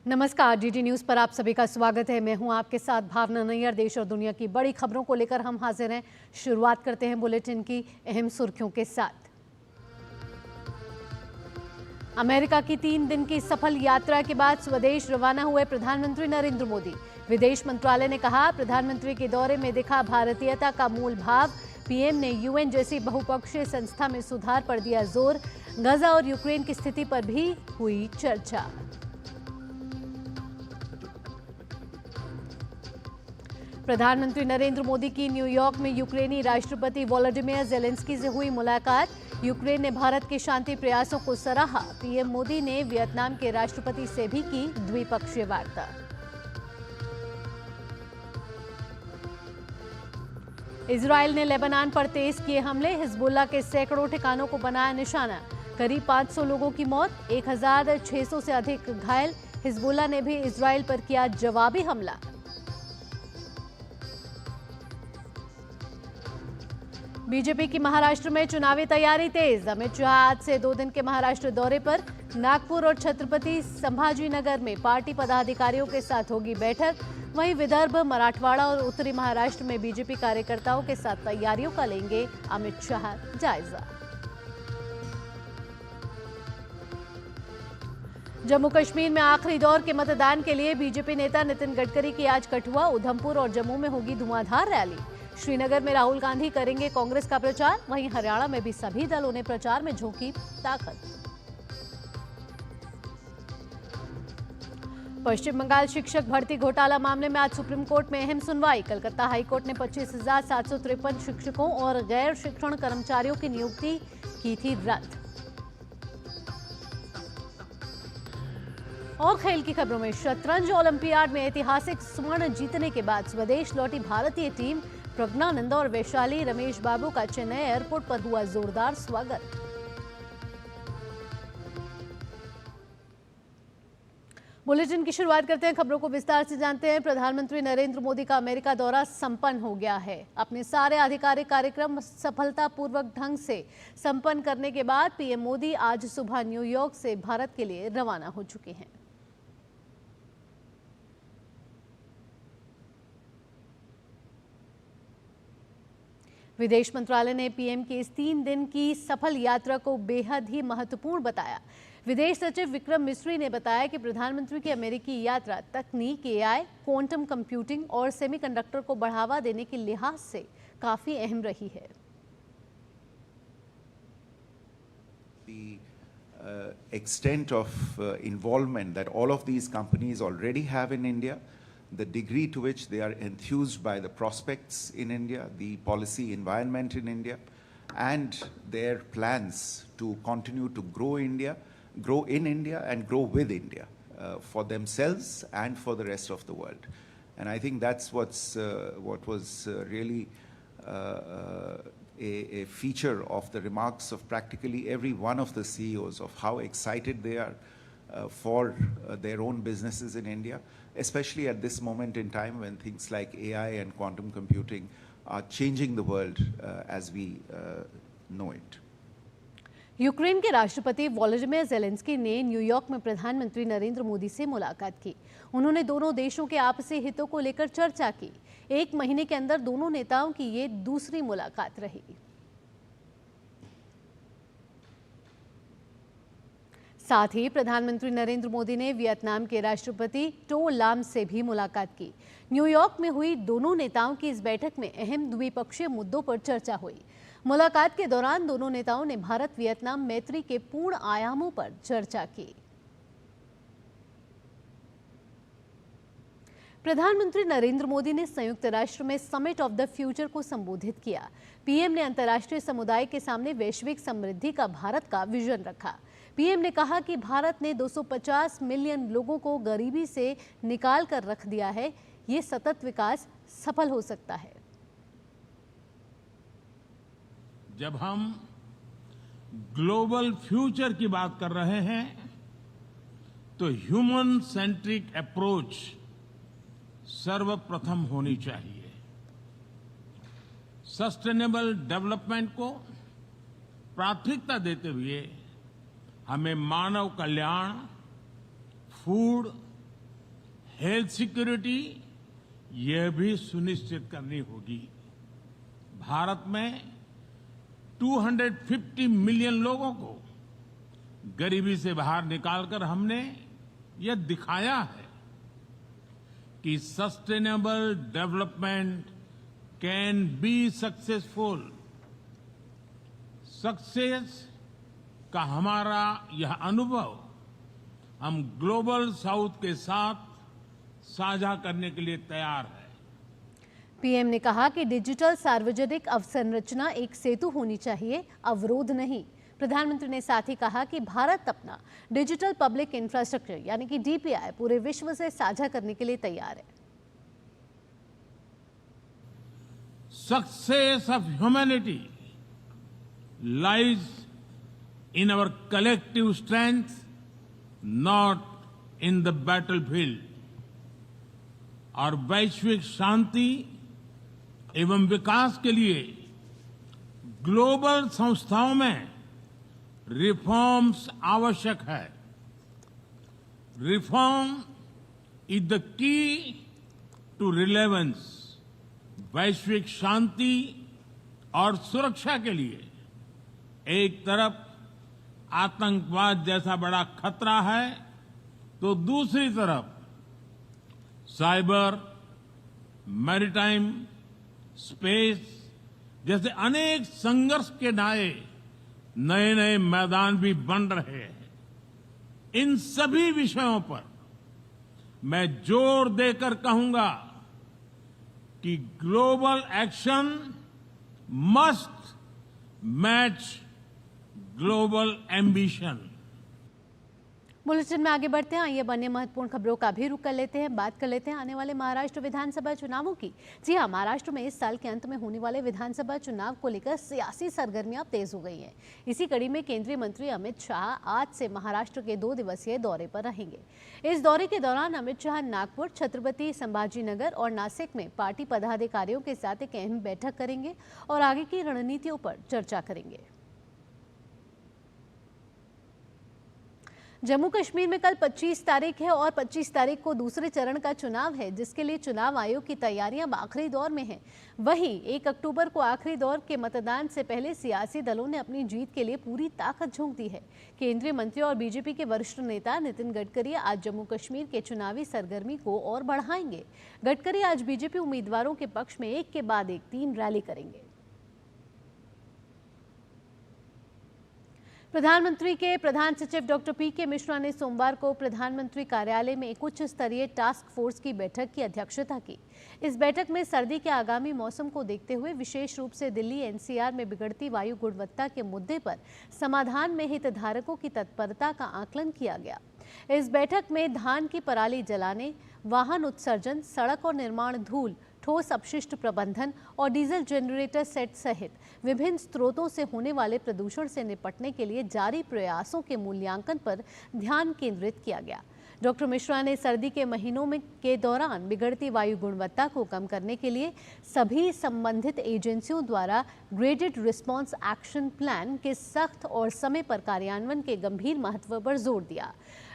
नमस्कार, DD news पर आप सभी का स्वागत है। मैं हूं आपके साथ भावना नैयर। देश और दुनिया की बड़ी खबरों को लेकर हम हाजिर हैं। शुरुआत करते हैं बुलेटिन की अहम सुर्खियों के साथ। अमेरिका की 3 दिन की सफल यात्रा के बाद स्वदेश रवाना हुए प्रधानमंत्री नरेंद्र मोदी। विदेश मंत्रालय ने कहा, प्रधानमंत्री के दौरे में दिखा भारतीयता का मूल भाव। पीएम ने यूएन जैसी बहुपक्षीय संस्था में सुधार पर दिया जोर। गाजा और यूक्रेन की स्थिति पर भी हुई चर्चा। प्रधानमंत्री नरेंद्र मोदी की न्यूयॉर्क में यूक्रेनी राष्ट्रपति वोलोडिमिर ज़ेलेंस्की से हुई मुलाकात। यूक्रेन ने भारत के शांति प्रयासों को सराहा। पीएम मोदी ने वियतनाम के राष्ट्रपति से भी की द्विपक्षीय वार्ता। इजरायल ने लेबनान पर तेज किए हमले। हिजबुल्लाह के सैकड़ों ठिकानों को बनाया निशाना। करीब 500 लोगों की मौत, 1600 से अधिक घायल। हिजबुल्लाह ने भी इजरायल पर किया जवाबी हमला। बीजेपी की महाराष्ट्र में चुनावी तैयारी तेज। अमित शाह आज से 2 दिन के महाराष्ट्र दौरे पर। नागपुर और छत्रपति संभाजीनगर में पार्टी पदाधिकारियों के साथ होगी बैठक। वहीं विदर्भ, मराठवाड़ा और उत्तरी महाराष्ट्र में बीजेपी कार्यकर्ताओं के साथ तैयारियों का लेंगे अमित शाह जायजा। जम्मू कश्मीर में आखिरी दौर के मतदान के लिए बीजेपी नेता नितिन गडकरी की आज कठुआ, उधमपुर और जम्मू में होगी धुआंधार रैली। श्रीनगर में राहुल गांधी करेंगे कांग्रेस का प्रचार। वहीं हरियाणा में भी सभी दलों ने प्रचार में झोंकी ताकत। पश्चिम बंगाल शिक्षक भर्ती घोटाला मामले में आज सुप्रीम कोर्ट में अहम सुनवाई। कलकत्ता हाईकोर्ट ने 25,753 शिक्षकों और गैर शिक्षण कर्मचारियों की नियुक्ति की थी रद्द। और खेल की खबरों में शतरंज ओलंपियाड में ऐतिहासिक स्वर्ण जीतने के बाद स्वदेश लौटी भारतीय टीम। प्रज्ञानंद और वैशाली रमेश बाबू का चेन्नई एयरपोर्ट पर हुआ जोरदार स्वागत। बुलेटिन की शुरुआत करते हैं, खबरों को विस्तार से जानते हैं। प्रधानमंत्री नरेंद्र मोदी का अमेरिका दौरा संपन्न हो गया है। अपने सारे आधिकारिक कार्यक्रम सफलतापूर्वक ढंग से संपन्न करने के बाद पीएम मोदी आज सुबह न्यूयॉर्क से भारत के लिए रवाना हो चुके हैं। विदेश मंत्रालय ने पीएम की इस 3 दिन की सफल यात्रा को बेहद ही महत्वपूर्ण बताया। विदेश सचिव विक्रम मिस्री ने बताया कि प्रधानमंत्री की अमेरिकी यात्रा तकनीक, एआई, क्वांटम कंप्यूटिंग और सेमीकंडक्टर को बढ़ावा देने के लिहाज से काफी अहम रही है। Extent of involvement that all of these companies already have in India, the degree to which they are enthused by the prospects in India, the policy environment in India, and their plans to continue to grow in India and grow with India for themselves and for the rest of the world. And I think that's what was really a feature of the remarks of practically every one of the CEOs of how excited they are for their own businesses in India, especially at this moment in time when things like AI and quantum computing are changing the world as we know it. Ukraine के राष्ट्रपति Volodymyr Zelensky ने New York में प्रधानमंत्री नरेंद्र मोदी से मुलाकात की। उन्होंने दोनों देशों के आपसी हितों को लेकर चर्चा की। 1 महीने के अंदर दोनों नेताओं की ये दूसरी मुलाकात रही। साथ ही प्रधानमंत्री नरेंद्र मोदी ने वियतनाम के राष्ट्रपति टो लाम से भी मुलाकात की। न्यूयॉर्क में हुई दोनों नेताओं की इस बैठक में अहम द्विपक्षीय मुद्दों पर चर्चा हुई। मुलाकात के दौरान दोनों नेताओं ने भारत वियतनाम मैत्री के पूर्ण आयामों पर चर्चा की। प्रधानमंत्री नरेंद्र मोदी ने संयुक्त राष्ट्र में समिट ऑफ द फ्यूचर को संबोधित किया। पीएम ने अंतर्राष्ट्रीय समुदाय के सामने वैश्विक समृद्धि का भारत का विजन रखा। पीएम ने कहा कि भारत ने 250 मिलियन लोगों को गरीबी से निकाल कर रख दिया है। ये सतत विकास सफल हो सकता है। जब हम ग्लोबल फ्यूचर की बात कर रहे हैं तो ह्यूमन सेंट्रिक अप्रोच सर्वप्रथम होनी चाहिए। सस्टेनेबल डेवलपमेंट को प्राथमिकता देते हुए हमें मानव कल्याण, फूड, हेल्थ सिक्योरिटी यह भी सुनिश्चित करनी होगी। भारत में 250 मिलियन लोगों को गरीबी से बाहर निकालकर हमने यह दिखाया है कि sustainable development can be successful. Success का हमारा यह अनुभव हम ग्लोबल साउथ के साथ साझा करने के लिए तैयार है। पीएम ने कहा कि डिजिटल सार्वजनिक अवसंरचना एक सेतु होनी चाहिए, अवरोध नहीं। प्रधानमंत्री ने साथ ही कहा कि भारत अपना डिजिटल पब्लिक इंफ्रास्ट्रक्चर यानी कि डीपीआई पूरे विश्व से साझा करने के लिए तैयार है। Success of humanity lies in our collective strength, not in the battlefield। और वैश्विक शांति एवं विकास के लिए ग्लोबल संस्थाओं में रिफॉर्म्स आवश्यक है। Reform is the key to relevance. वैश्विक शांति और सुरक्षा के लिए एक तरफ आतंकवाद जैसा बड़ा खतरा है तो दूसरी तरफ साइबर, मैरीटाइम, स्पेस जैसे अनेक संघर्ष के नए नए मैदान भी बन रहे हैं। इन सभी विषयों पर मैं जोर देकर कहूंगा कि global action must match global ambition. Bulletin में आगे बढ़ते हैं। आइए अन्य महत्वपूर्ण खबरों का भी रुख कर लेते हैं। बात कर लेते हैं आने वाले महाराष्ट्र विधानसभा चुनावों की। जी हां, महाराष्ट्र में इस साल के अंत में होने वाले विधानसभा चुनाव को लेकर सियासी सरगर्मियां तेज हो गई हैं। इसी कड़ी में केंद्रीय मंत्री अमित शाह आज से महाराष्ट्र के 2 दिवसीय दौरे पर रहेंगे। इस दौरे के दौरान अमित शाह नागपुर, छत्रपति संभाजीनगर और नासिक में पार्टी पदाधिकारियों के साथ एक अहम बैठक करेंगे और आगे की रणनीतियों पर चर्चा करेंगे। जम्मू कश्मीर में कल 25 तारीख है और 25 तारीख को दूसरे चरण का चुनाव है, जिसके लिए चुनाव आयोग की तैयारियां आखिरी दौर में हैं। वहीं 1 अक्टूबर को आखिरी दौर के मतदान से पहले सियासी दलों ने अपनी जीत के लिए पूरी ताकत झोंक दी है। केंद्रीय मंत्री और बीजेपी के वरिष्ठ नेता नितिन गडकरी आज जम्मू कश्मीर के चुनावी सरगर्मी को और बढ़ाएंगे। गडकरी आज बीजेपी उम्मीदवारों के पक्ष में एक के बाद एक 3 रैली करेंगे। प्रधानमंत्री के प्रधान सचिव डॉक्टर पीके मिश्रा ने सोमवार को प्रधानमंत्री कार्यालय में एक उच्च स्तरीय टास्क फोर्स की बैठक की अध्यक्षता की। इस बैठक में सर्दी के आगामी मौसम को देखते हुए विशेष रूप से दिल्ली एनसीआर में बिगड़ती वायु गुणवत्ता के मुद्दे पर समाधान में हितधारकों की तत्परता का आकलन किया गया। इस बैठक में धान की पराली जलाने, वाहन उत्सर्जन, सड़क और निर्माण धूल, ठोस अपशिष्ट प्रबंधन और डीजल जनरेटर सेट सहित विभिन्न स्रोतों से होने वाले प्रदूषण से निपटने के लिए जारी प्रयासों के मूल्यांकन पर ध्यान केंद्रित किया गया। डॉक्टर मिश्रा ने सर्दी के महीनों में के दौरान बिगड़ती वायु गुणवत्ता को कम करने के लिए सभी संबंधित एजेंसियों द्वारा ग्रेडेड रिस्पांस एक्शन प्लान के सख्त और समय पर कार्यान्वयन के गंभीर महत्व पर जोर दिया।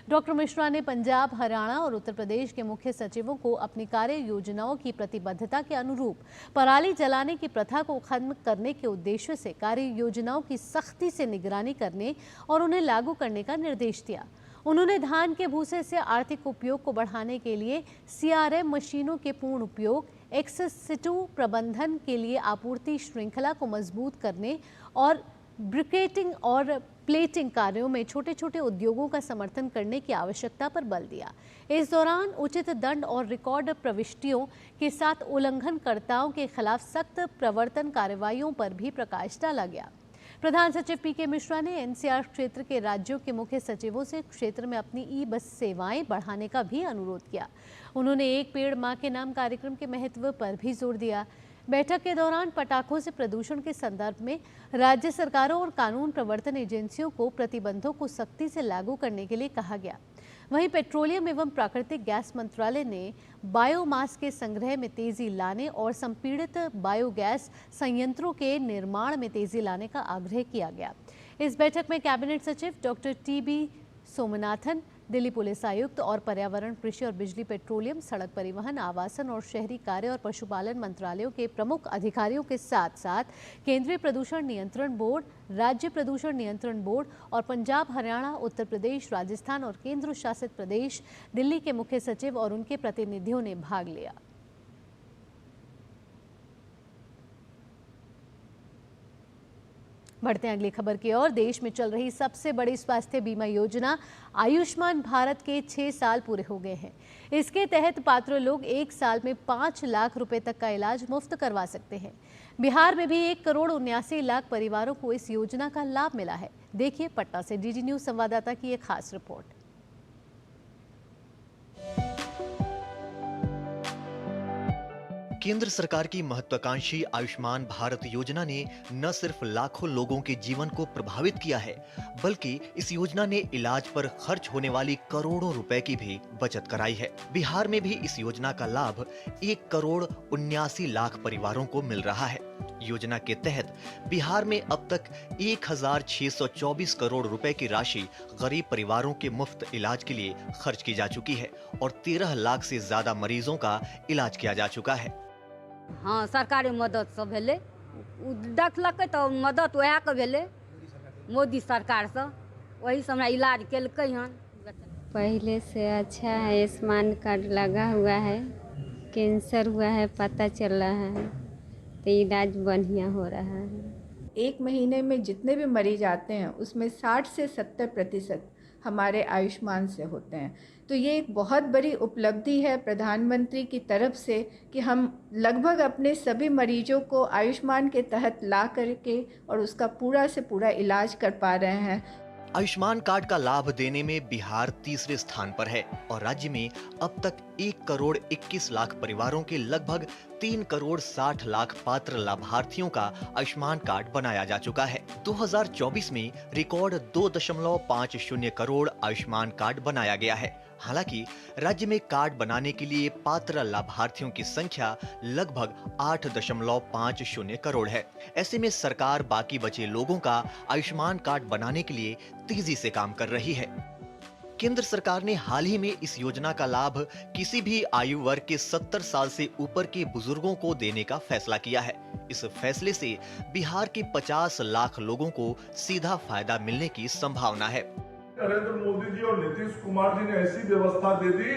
डॉक्टर मिश्रा ने पंजाब, हरियाणा और उत्तर प्रदेश के मुख्य सचिवों को अपनी कार्य योजनाओं की प्रतिबद्धता के अनुरूप पराली जलाने की प्रथा को खत्म करने के उद्देश्य से कार्य योजनाओं की सख्ती से निगरानी करने और उन्हें लागू करने का निर्देश दिया। उन्होंने धान के भूसे से आर्थिक उपयोग को बढ़ाने के लिए सीआरएम मशीनों के पूर्ण उपयोग, एक्सेस सिटू प्रबंधन के लिए आपूर्ति श्रृंखला को मजबूत करने और ब्रिकेटिंग और प्लेटिंग कार्यों में छोटे छोटे उद्योगों का समर्थन करने की आवश्यकता पर बल दिया। इस दौरान उचित दंड और रिकॉर्ड प्रविष्टियों के साथ उल्लंघनकर्ताओं के खिलाफ सख्त प्रवर्तन कार्रवाइयों पर भी प्रकाश डाला गया। प्रधान सचिव पीके मिश्रा ने एनसीआर क्षेत्र के राज्यों के मुख्य सचिवों से क्षेत्र में अपनी ई बस सेवाएं बढ़ाने का भी अनुरोध किया। उन्होंने एक पेड़ मां के नाम कार्यक्रम के महत्व पर भी जोर दिया। बैठक के दौरान पटाखों से प्रदूषण के संदर्भ में राज्य सरकारों और कानून प्रवर्तन एजेंसियों को प्रतिबंधों को सख्ती से लागू करने के लिए कहा गया। वहीं पेट्रोलियम एवं प्राकृतिक गैस मंत्रालय ने बायोमास के संग्रह में तेजी लाने और संपीड़ित बायोगैस संयंत्रों के निर्माण में तेजी लाने का आग्रह किया गया। इस बैठक में कैबिनेट सचिव doctor TB Somanathan, Delhi police आयुक्त और पर्यावरण, कृषि और बिजली, पेट्रोलियम, सड़क परिवहन, आवासन और शहरी कार्य और पशुपालन मंत्रालयों के प्रमुख अधिकारियों के साथ साथ केंद्रीय प्रदूषण नियंत्रण बोर्ड, राज्य प्रदूषण नियंत्रण बोर्ड और पंजाब, हरियाणा, उत्तर प्रदेश, राजस्थान और केंद्र शासित प्रदेश दिल्ली के मुख्य सचिव और उनके प्रतिनिधियों ने भाग लिया। बढ़ते हैं अगली खबर की ओर। देश में चल रही सबसे बड़ी स्वास्थ्य बीमा योजना आयुष्मान भारत के 6 साल पूरे हो गए हैं। इसके तहत पात्र लोग 1 साल में 5 लाख रुपए तक का इलाज मुफ्त करवा सकते हैं। बिहार में भी 1,79,00,000 परिवारों को इस योजना का लाभ मिला है। देखिए पटना से डीडी न्यूज संवाददाता की एक खास रिपोर्ट। केंद्र सरकार की महत्वाकांक्षी आयुष्मान भारत योजना ने न सिर्फ लाखों लोगों के जीवन को प्रभावित किया है, बल्कि इस योजना ने इलाज पर खर्च होने वाली करोड़ों रुपए की भी बचत कराई है। बिहार में भी इस योजना का लाभ 1,79,00,000 परिवारों को मिल रहा है। योजना के तहत बिहार में अब तक 1,624 करोड़ रुपए की राशि गरीब परिवारों के मुफ्त इलाज के लिए खर्च की जा चुकी है और 13 लाख से ज्यादा मरीजों का इलाज किया जा चुका है। हाँ, सरकारी मदद से भेले, देखलकै तो मदद वह के भेले, मोदी सरकार से वही से हमरा इलाज केलकै हन। पहले से अच्छा है, आयुष्मान कार्ड लगा हुआ है, कैंसर हुआ है पता चल रहा है तो इलाज बढ़िया हो रहा है। एक महीने में जितने भी मरीज आते हैं उसमें 60 से 70% हमारे आयुष्मान से होते हैं। तो ये एक बहुत बड़ी उपलब्धि है प्रधानमंत्री की तरफ से कि हम लगभग अपने सभी मरीजों को आयुष्मान के तहत ला करके और उसका पूरा से पूरा इलाज कर पा रहे हैं। आयुष्मान कार्ड का लाभ देने में बिहार तीसरे स्थान पर है और राज्य में अब तक 1,21,00,000 परिवारों के लगभग 3,60,00,000 पात्र लाभार्थियों का आयुष्मान कार्ड बनाया जा चुका है। 2024 में रिकॉर्ड 2.50 करोड़ आयुष्मान कार्ड बनाया गया है। हालांकि राज्य में कार्ड बनाने के लिए पात्र लाभार्थियों की संख्या लगभग 8.50 करोड़ है। ऐसे में सरकार बाकी बचे लोगों का आयुष्मान कार्ड बनाने के लिए तेजी से काम कर रही है। केंद्र सरकार ने हाल ही में इस योजना का लाभ किसी भी आयु वर्ग के 70 साल से ऊपर के बुजुर्गों को देने का फैसला किया है। इस फैसले से बिहार के 50 लाख लोगों को सीधा फायदा मिलने की संभावना है। नरेंद्र मोदी जी और नीतीश कुमार जी ने ऐसी व्यवस्था दे दी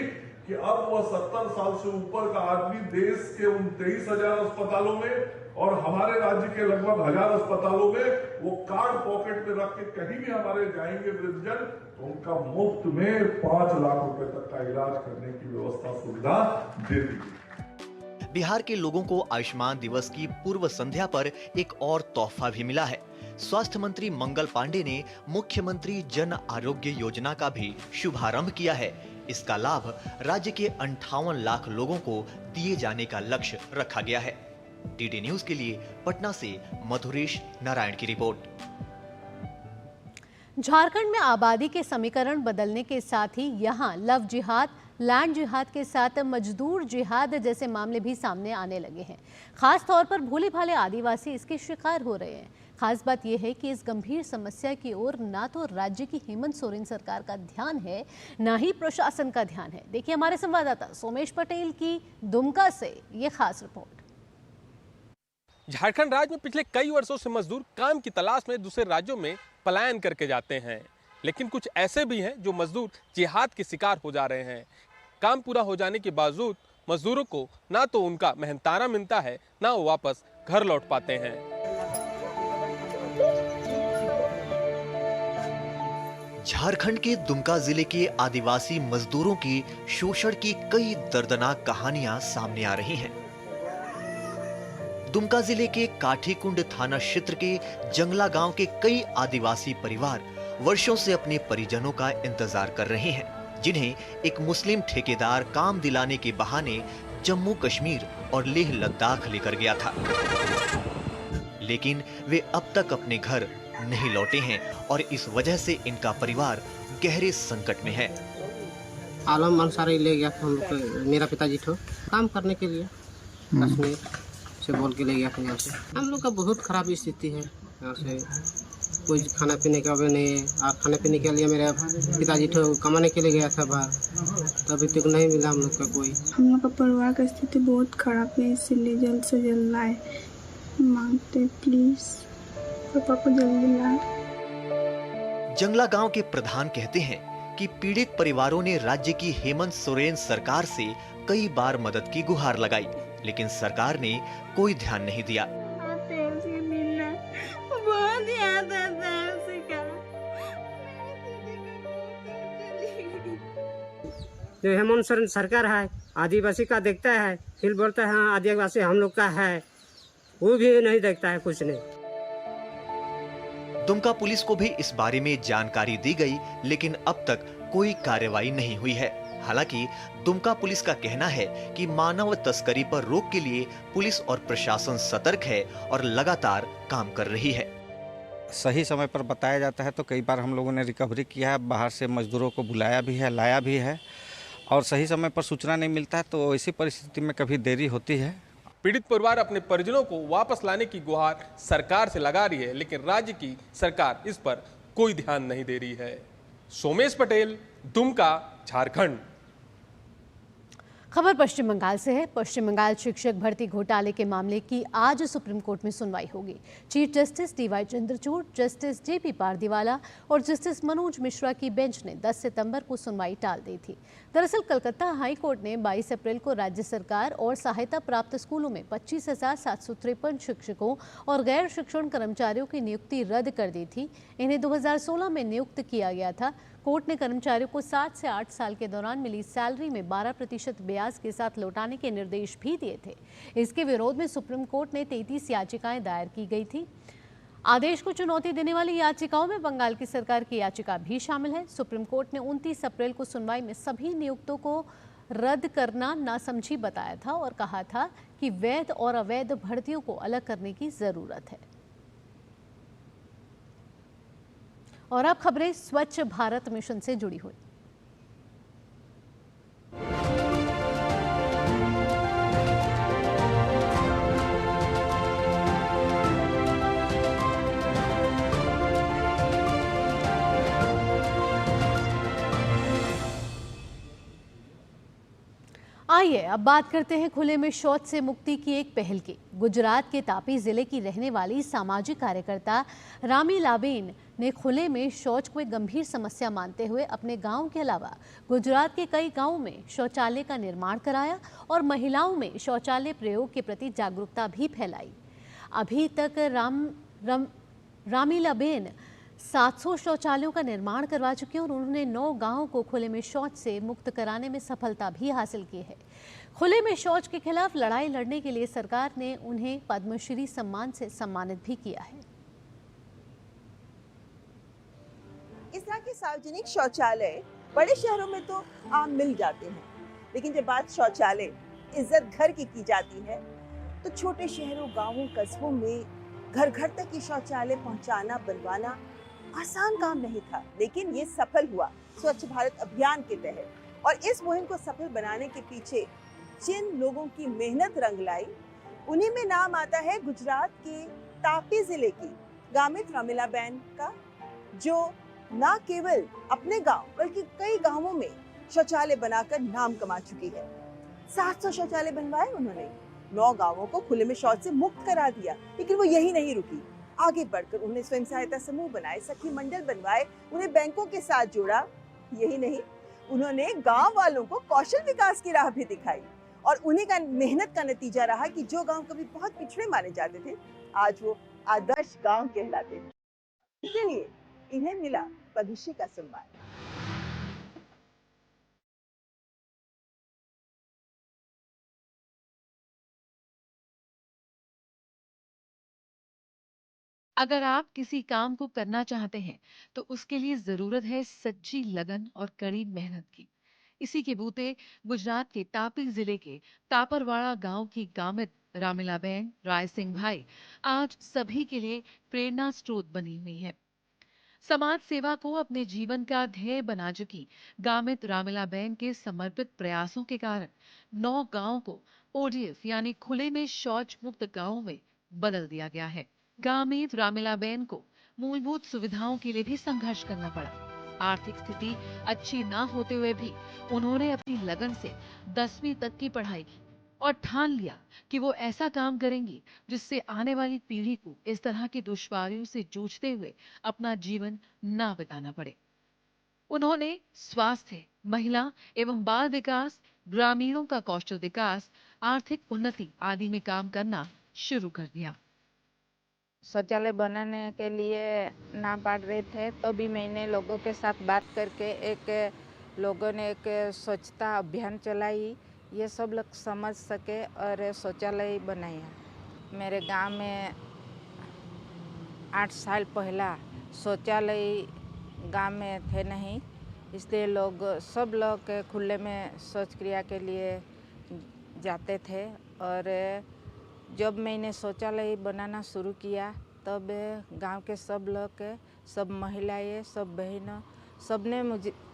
कि अब वह 70 साल से ऊपर का आदमी देश के उन 23,000 अस्पतालों में और हमारे राज्य के लगभग 1,000 अस्पतालों में वो कार्ड पॉकेट में रख के कहीं भी हमारे जाएंगे वृद्धजन तो उनका मुफ्त में 5 लाख रुपए तक का इलाज करने की व्यवस्था सुविधा दे दी। बिहार के लोगों को आयुष्मान दिवस की पूर्व संध्या पर एक और तोहफा भी मिला है। स्वास्थ्य मंत्री मंगल पांडे ने मुख्यमंत्री जन आरोग्य योजना का भी शुभारंभ किया है। इसका लाभ राज्य के 58 लाख लोगों को दिए जाने का लक्ष्य रखा गया है। डीडी न्यूज के लिए पटना से मधुरेश नारायण की रिपोर्ट। झारखंड में आबादी के समीकरण बदलने के साथ ही यहां लव जिहाद, लैंड जिहाद के साथ मजदूर जिहाद जैसे मामले भी सामने आने लगे हैं। खास तौर पर भोले भाले आदिवासी इसके शिकार हो रहे हैं। खास बात यह है कि इस गंभीर समस्या की ओर ना तो राज्य की हेमंत सोरेन सरकार का ध्यान है, ना ही प्रशासन का ध्यान है। देखिए हमारे संवाददाता सोमेश पटेल की दुमका से ये खास रिपोर्ट। झारखंड राज्य में पिछले कई वर्षों से मजदूर काम की तलाश में दूसरे राज्यों में पलायन करके जाते हैं, लेकिन कुछ ऐसे भी हैं जो मजदूर जिहाद के शिकार हो जा रहे हैं। काम पूरा हो जाने के बावजूद मजदूरों को ना तो उनका मेहनताना मिलता है, ना वो वापस घर लौट पाते हैं। झारखंड के दुमका जिले के आदिवासी मजदूरों की शोषण की कई दर्दनाक कहानियां सामने आ रही हैं। दुमका जिले के काठीकुंड थाना क्षेत्र के जंगला गांव के कई आदिवासी परिवार वर्षों से अपने परिजनों का इंतजार कर रहे हैं, जिन्हें एक मुस्लिम ठेकेदार काम दिलाने के बहाने जम्मू कश्मीर और लेह लद्दाख लेकर गया था, लेकिन वे अब तक अपने घर नहीं लौटे हैं और इस वजह से इनका परिवार गहरे संकट में है। आलम अंसारी ले गया था हम लोग को, मेरा पिताजी को काम करने के लिए कश्मीर से बोल के ले गया था। यहाँ से हम लोग का बहुत खराब स्थिति है। यहाँ से कुछ खाना पीने का भी नहीं है। और खाने पीने के लिए मेरे पिताजी तो कमाने के लिए गया था बाहर, तभी तक नहीं मिला हम लोग का कोई। हम लोग का परिवार का स्थिति बहुत खराब है, इसलिए जल्द से जल्द लाए मांगते, प्लीज पापा को जल्दी लाए। जंगला गांव के प्रधान कहते हैं कि पीड़ित परिवारों ने राज्य की हेमंत सोरेन सरकार से कई बार मदद की गुहार लगाई, लेकिन सरकार ने कोई ध्यान नहीं दिया। बहुत याद आता है उसका। जो हेमंत सोरेन सरकार है, आदिवासी का देखता है, फिर बोलता है हाँ आदिवासी हम लोग का है, वो भी नहीं देखता है कुछ नहीं। दुमका पुलिस को भी इस बारे में जानकारी दी गई, लेकिन अब तक कोई कार्रवाई नहीं हुई है। हालांकि दुमका पुलिस का कहना है कि मानव तस्करी पर रोक के लिए पुलिस और प्रशासन सतर्क है और लगातार काम कर रही है। सही समय पर बताया जाता है तो कई बार हम लोगों ने रिकवरी किया है, बाहर से मजदूरों को बुलाया भी है, लाया भी है, और सही समय पर सूचना नहीं मिलता है तो ऐसी परिस्थिति में कभी देरी होती है। पीड़ित परिवार अपने परिजनों को वापस लाने की गुहार सरकार से लगा रही है, लेकिन राज्य की सरकार इस पर कोई ध्यान नहीं दे रही है। सोमेश पटेल, दुमका, झारखंड। खबर पश्चिम बंगाल से है। पश्चिम बंगाल शिक्षक भर्ती घोटाले के मामले की आज सुप्रीम कोर्ट में सुनवाई होगी। Chief justice DY Chandrachud, justice JP Pardiwala और जस्टिस मनोज मिश्रा की बेंच ने 10 सितंबर को सुनवाई टाल दी थी। दरअसल कलकत्ता हाई कोर्ट ने 22 अप्रैल को राज्य सरकार और सहायता प्राप्त स्कूलों में 25,753 शिक्षकों और गैर शिक्षण कर्मचारियों की नियुक्ति रद्द कर दी थी। इन्हें 2016 में नियुक्त किया गया था। कोर्ट ने कर्मचारियों को 7 से 8 साल के दौरान मिली सैलरी में 12% ब्याज के साथ लौटाने के निर्देश भी दिए थे। इसके विरोध में सुप्रीम कोर्ट ने 33 याचिकाएं दायर की गई थी। आदेश को चुनौती देने वाली याचिकाओं में बंगाल की सरकार की याचिका भी शामिल है। सुप्रीम कोर्ट ने 29 अप्रैल को सुनवाई में सभी नियुक्तों को रद्द करना नासमझी बताया था और कहा था कि वैध और अवैध भर्तियों को अलग करने की जरूरत है। और अब खबरें स्वच्छ भारत मिशन से जुड़ी हुई। आइए अब बात करते हैं खुले में शौच से मुक्ति की एक पहल की। गुजरात के तापी जिले की रहने वाली सामाजिक कार्यकर्ता रामीलाबेन ने खुले में शौच को एक गंभीर समस्या मानते हुए अपने गांव के अलावा गुजरात के कई गांवों में शौचालय का निर्माण कराया और महिलाओं में शौचालय प्रयोग के प्रति जागरूकता भी फैलाई। अभी तक रामीलाबेन 700 शौचालयों का निर्माण करवा चुके हैं और उन्होंने 9 गांवों को खुले में शौच से मुक्त कराने में सफलता भी हासिल की है। खुले में शौच के खिलाफ लड़ाई लड़ने के लिए सरकार ने उन्हें पद्मश्री सम्मान से सम्मानित भी किया है। इस तरह के सार्वजनिक शौचालय बड़े शहरों में तो आम मिल जाते हैं, लेकिन जब बात शौचालय इज्जत घर की जाती है तो छोटे शहरों, गांवों, कस्बों में घर घर तक ये शौचालय पहुंचाना, बनवाना आसान काम नहीं था। लेकिन ये सफल हुआ स्वच्छ भारत अभियान के तहत। और इस मुहिम को सफल बनाने के पीछे जिन लोगों की मेहनत रंग लाई, उन्हीं में नाम आता है गुजरात के तापी जिले की गामित रामीलाबेन का, जो न केवल अपने गांव बल्कि कई गांवों में शौचालय बनाकर नाम कमा चुकी है। 700 शौचालय बनवाए उन्होंने, 9 गांवों को खुले में शौच से मुक्त करा दिया। लेकिन वो यही नहीं रुकी, आगे बढ़कर उन्हें स्वयं सहायता समूह बनाए, सखी मंडल बनवाए, उन्हें बैंकों के साथ जोड़ा। यही नहीं, उन्होंने गांव वालों को कौशल विकास की राह भी दिखाई और उन्हीं का मेहनत का नतीजा रहा कि जो गांव कभी बहुत पिछड़े माने जाते थे, आज वो आदर्श गांव कहलाते हैं। इसलिए इन्हें मिला पद्मश्री का सम्मान। अगर आप किसी काम को करना चाहते हैं तो उसके लिए जरूरत है सच्ची लगन और कड़ी मेहनत की। इसी के बूते गुजरात के तापी जिले के तापरवाड़ा गांव की गामित रामीलाबेन राय सिंह भाई आज सभी के लिए प्रेरणा स्रोत बनी हुई है। समाज सेवा को अपने जीवन का ध्येय बना चुकी गामित रामीलाबेन के समर्पित प्रयासों के कारण 9 गांवों को ODF यानी खुले में शौच मुक्त गांवों में बदल दिया गया है। गामित रामीलाबेन को मूलभूत सुविधाओं के लिए भी संघर्ष करना पड़ा। आर्थिक स्थिति अच्छी ना होते हुए भी उन्होंने अपनी लगन से 10वीं तक की पढ़ाई की और ठान लिया कि वो ऐसा काम करेंगी जिससे आने वाली पीढ़ी को इस तरह की दुश्वारियों से जूझते हुए अपना जीवन ना बिताना पड़े। उन्होंने स्वास्थ्य, महिला एवं बाल विकास, ग्रामीणों का कौशल विकास, आर्थिक उन्नति आदि में काम करना शुरू कर दिया। शौचालय बनाने के लिए ना पड़ रहे थे तो भी मैंने लोगों के साथ बात करके लोगों ने एक स्वच्छता अभियान चलाई, ये सब लोग समझ सके और शौचालय बनाया। मेरे गांव में 8 साल पहला शौचालय गांव में थे नहीं, इसलिए सब लोग खुले में शौच क्रिया के लिए जाते थे। और जब मैंने शौचालय बनाना शुरू किया तब गांव के सब लोग, सब महिलाएं, सब बहनों, सब ने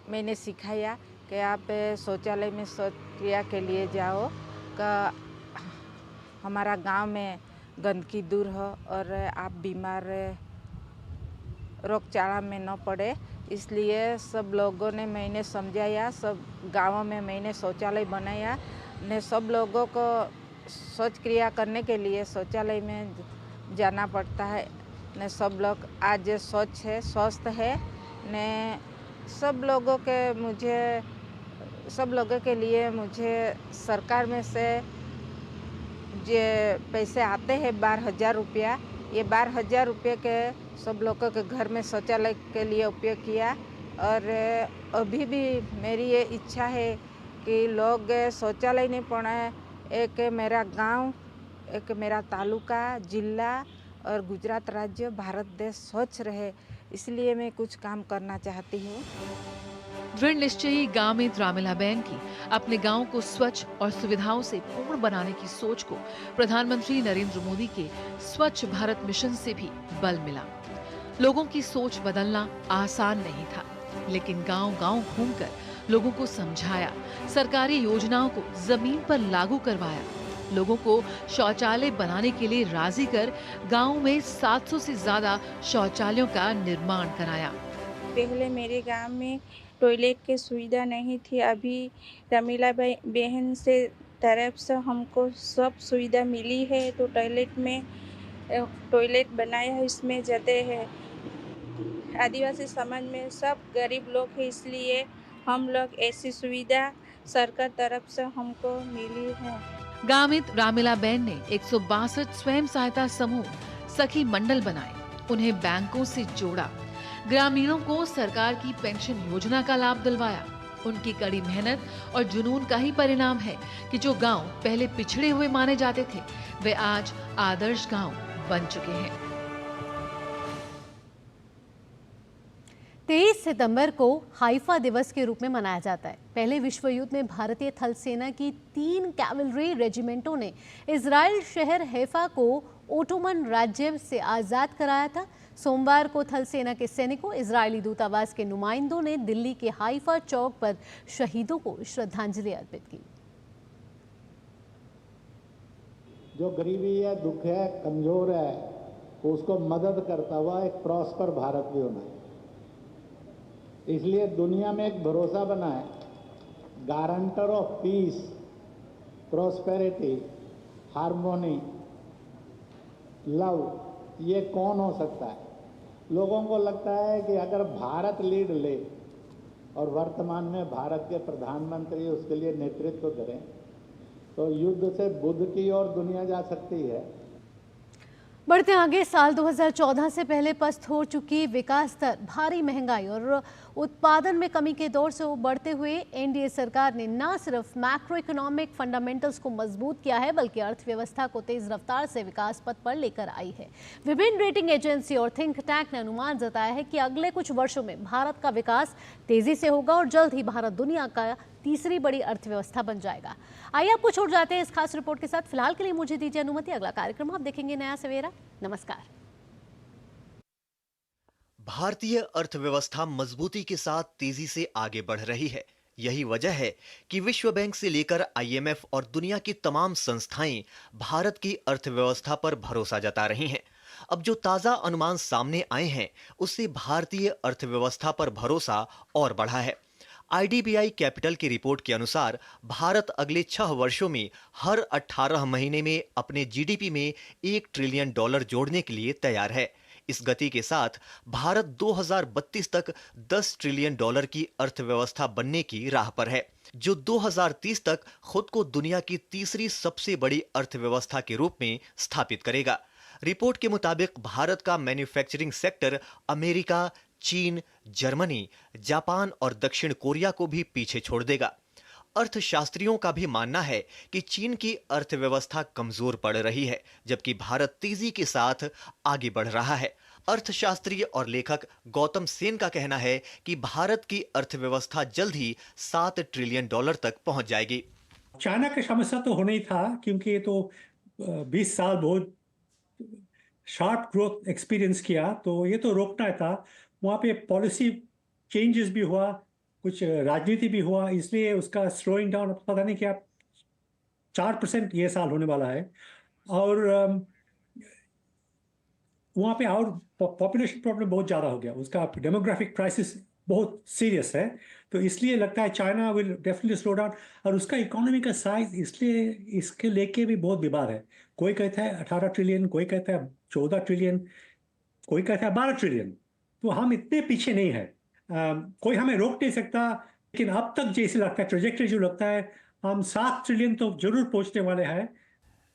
मैंने सिखाया कि आप शौचालय में शौच क्रिया के लिए जाओ, का हमारा गांव में गंदगी दूर हो और आप बीमार रोगचाला में न पड़े। इसलिए सब लोगों ने मैंने समझाया, सब गांवों में मैंने शौचालय बनाया ने सब लोगों को शौच क्रिया करने के लिए शौचालय में जाना पड़ता है। ने सब लोग आज स्वच्छ है, स्वस्थ है। ने सब लोगों के लिए मुझे सरकार में से जो पैसे आते हैं 12,000 रुपया, ये 12,000 रुपये के सब लोगों के घर में शौचालय के लिए उपयोग किया। और अभी भी मेरी ये इच्छा है कि लोग शौचालय नहीं बनाए, एक मेरा गांव, एक मेरा तालुका, जिला और गुजरात राज्य, भारत देश स्वच्छ रहे, इसलिए मैं कुछ काम करना चाहती हूँ। दृढ़ निश्चयी गामित रामिलाबेन की अपने गांव को स्वच्छ और सुविधाओं से पूर्ण बनाने की सोच को प्रधानमंत्री नरेंद्र मोदी के स्वच्छ भारत मिशन से भी बल मिला। लोगों की सोच बदलना आसान नहीं था, लेकिन गांव-गांव घूमकर लोगों को समझाया, सरकारी योजनाओं को जमीन पर लागू करवाया, लोगों को शौचालय बनाने के लिए राजी कर गांव में 700 से ज्यादा शौचालयों का निर्माण कराया। पहले मेरे गांव में टॉयलेट की सुविधा नहीं थी, अभी रमीला बहन से तरफ से हमको सब सुविधा मिली है। तो टॉयलेट बनाया है, इसमें जाते हैं आदिवासी समाज में सब गरीब लोग हैं, इसलिए हम लोग ऐसी सुविधा सरकार तरफ से हमको मिली है। गामित रामिलाबेन ने 162 स्वयं सहायता समूह सखी मंडल बनाए, उन्हें बैंकों से जोड़ा, ग्रामीणों को सरकार की पेंशन योजना का लाभ दिलवाया। उनकी कड़ी मेहनत और जुनून का ही परिणाम है कि जो गांव पहले पिछड़े हुए माने जाते थे, वे आज आदर्श गांव बन चुके हैं। 23 सितंबर को हाइफा दिवस के रूप में मनाया जाता है। पहले विश्व युद्ध में भारतीय थल सेना की 3 कैवलरी रेजिमेंटों ने इजराइल शहर हैफा को ओटोमन राज्य से आजाद कराया था। सोमवार को थल सेना के सैनिकों, इजरायली दूतावास के नुमाइंदों ने दिल्ली के हाइफा चौक पर शहीदों को श्रद्धांजलि अर्पित की। जो गरीबी है, दुख है, कमजोर है, उसको मदद करता हुआ एक प्रॉस्पर भारत भी होना है। इसलिए दुनिया में एक भरोसा बना है, guarantor of peace, prosperity, harmony, love, ये कौन हो सकता है? लोगों को लगता है कि अगर भारत लीड ले और वर्तमान में भारत के प्रधानमंत्री उसके लिए नेतृत्व करें तो युद्ध से बुद्ध की ओर दुनिया जा सकती है। बढ़ते आगे, साल 2014 से पहले पस्त हो चुकी विकास दर, भारी महंगाई और उत्पादन में कमी के दौर से बढ़ते हुए एनडीए सरकार ने न सिर्फ मैक्रो इकोनॉमिक फंडामेंटल्स को मजबूत किया है, बल्कि अर्थव्यवस्था को तेज रफ्तार से विकास पथ पर लेकर आई है। विभिन्न रेटिंग एजेंसी और थिंक टैंक ने अनुमान जताया है कि अगले कुछ वर्षों में भारत का विकास तेजी से होगा और जल्द ही भारत दुनिया का तीसरी बड़ी अर्थव्यवस्था बन जाएगा। आइए आपको छोड़ जाते हैं इस खास रिपोर्ट के साथ। फिलहाल के लिए मुझे दीजिए अनुमति, अगला कार्यक्रम आप देखेंगे नया सवेरा। नमस्कार। भारतीय अर्थव्यवस्था मजबूती के साथ तेजी से आगे बढ़ रही है। यही वजह है कि विश्व बैंक से लेकर आईएमएफ और दुनिया की तमाम संस्थाएं भारत की अर्थव्यवस्था पर भरोसा जता रही हैं। अब जो ताजा अनुमान सामने आए हैं उससे भारतीय अर्थव्यवस्था पर भरोसा और बढ़ा है। IDBI कैपिटल की रिपोर्ट के अनुसार भारत अगले 6 वर्षों में हर 18 महीने में अपने GDP में $1 ट्रिलियन जोड़ने के लिए तैयार है। इस गति के साथ भारत 2032 तक $10 ट्रिलियन की अर्थव्यवस्था बनने की राह पर है, जो 2030 तक खुद को दुनिया की तीसरी सबसे बड़ी अर्थव्यवस्था के रूप में स्थापित करेगा। रिपोर्ट के मुताबिक भारत का मैन्युफैक्चरिंग सेक्टर अमेरिका, चीन, जर्मनी, जापान और दक्षिण कोरिया को भी पीछे छोड़ देगा। अर्थशास्त्रियों का भी मानना है कि चीन की अर्थव्यवस्था कमजोर पड़ रही है, जबकि भारत तेजी के साथ आगे बढ़ रहा है। अर्थशास्त्री और लेखक गौतम सेन का कहना है कि भारत की अर्थव्यवस्था जल्द ही $7 ट्रिलियन तक पहुंच जाएगी। चाइना की समस्या तो होना ही था, क्योंकि ये तो 20 साल बहुत शार्प ग्रोथ एक्सपीरियंस किया, तो ये तो रोकना था। वहाँ पे पॉलिसी चेंजेस भी हुआ, कुछ राजनीति भी हुआ, इसलिए उसका स्लोइंग डाउन पता नहीं क्या 4% ये साल होने वाला है। और वहाँ पे और पॉपुलेशन प्रॉब्लम बहुत ज़्यादा हो गया, उसका डेमोग्राफिक क्राइसिस बहुत सीरियस है, तो इसलिए लगता है China will definitely slow down. और उसका इकोनॉमी का साइज इसलिए इसके लेके भी बहुत विवाद है। कोई कहता है 18 ट्रिलियन, कोई कहता है 14 ट्रिलियन, कोई कहता है 12 ट्रिलियन। तो हम इतने पीछे नहीं है, कोई हमें रोक नहीं सकता। लेकिन अब तक जैसे लगता है, ट्रेजेक्टरी जो लगता है, हम 7 ट्रिलियन तो जरूर पहुंचने वाले हैं।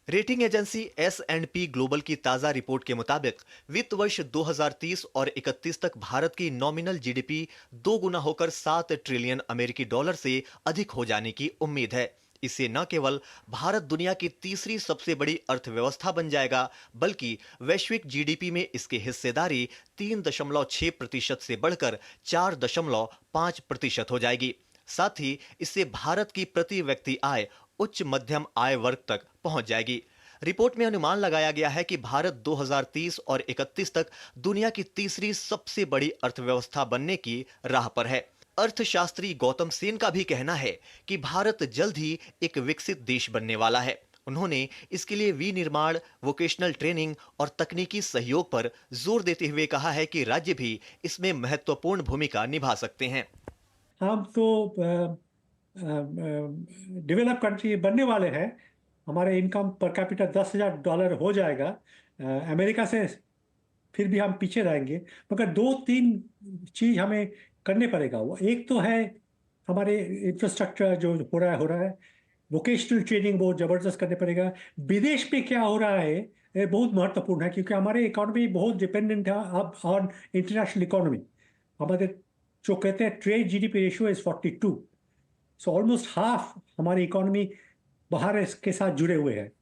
रेटिंग एजेंसी S&P ग्लोबल की ताजा रिपोर्ट के मुताबिक वित्त वर्ष 2030 और 31 तक भारत की नॉमिनल GDP 2 गुना होकर $7 ट्रिलियन से अधिक हो जाने की उम्मीद है। इससे न केवल भारत दुनिया की तीसरी सबसे बड़ी अर्थव्यवस्था बन जाएगा, बल्कि वैश्विक GDP में इसकी हिस्सेदारी 3.6% से बढ़कर 4.5% हो जाएगी। साथ ही इससे भारत की प्रति व्यक्ति आय उच्च मध्यम आय वर्ग तक पहुंच जाएगी। रिपोर्ट में अनुमान लगाया गया है कि भारत 2030 और 31 तक दुनिया की तीसरी सबसे बड़ी अर्थव्यवस्था बनने की राह पर है। अर्थशास्त्री गौतम सेन का भी कहना है कि भारत जल्द ही एक विकसित देश बनने वाला है। उन्होंने इसके लिए विनिर्माण, वोकेशनल ट्रेनिंग और तकनीकी सहयोग पर जोर देते हुए कहा है कि राज्य भी इसमें महत्वपूर्ण भूमिका निभा सकते हैं। हम तो डेवलप कंट्री बनने वाले हैं। हमारे इनकम पर कैपिटा $10,000 हो जाएगा। अमेरिका से फिर भी हम पीछे रहेंगे, मगर 2-3 चीज़ हमें करने पड़ेगा। वो एक तो है हमारे इंफ्रास्ट्रक्चर जो हो रहा है, वोकेशनल ट्रेनिंग बहुत ज़बरदस्त करने पड़ेगा। विदेश में क्या हो रहा है ये बहुत महत्वपूर्ण है, क्योंकि हमारे इकोनॉमी बहुत डिपेंडेंट है अब ऑन इंटरनेशनल इकोनॉमी। हमारे जो कहते हैं trade GDP ratio is 42, so almost half हमारी इकोनॉमी बाहर के साथ जुड़े हुए हैं।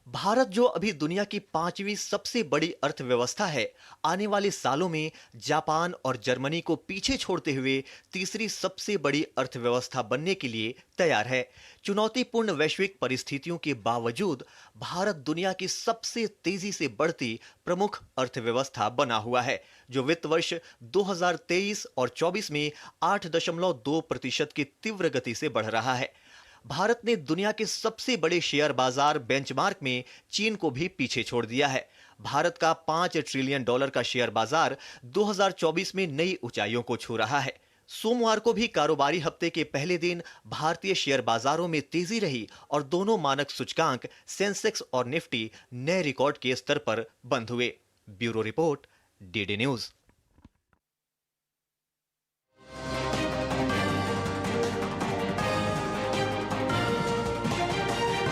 भारत जो अभी दुनिया की 5वीं सबसे बड़ी अर्थव्यवस्था है, आने वाले सालों में जापान और जर्मनी को पीछे छोड़ते हुए तीसरी सबसे बड़ी अर्थव्यवस्था बनने के लिए तैयार है। चुनौतीपूर्ण वैश्विक परिस्थितियों के बावजूद भारत दुनिया की सबसे तेजी से बढ़ती प्रमुख अर्थव्यवस्था बना हुआ है, जो वित्त वर्ष 2023 और 24 में 8.2% की तीव्र गति से बढ़ रहा है। भारत ने दुनिया के सबसे बड़े शेयर बाजार बेंचमार्क में चीन को भी पीछे छोड़ दिया है। भारत का $5 ट्रिलियन का शेयर बाजार 2024 में नई ऊंचाइयों को छू रहा है। सोमवार को भी कारोबारी हफ्ते के पहले दिन भारतीय शेयर बाजारों में तेजी रही और दोनों मानक सूचकांक सेंसेक्स और निफ्टी नए रिकॉर्ड के स्तर पर बंद हुए। Bureau report, DD news.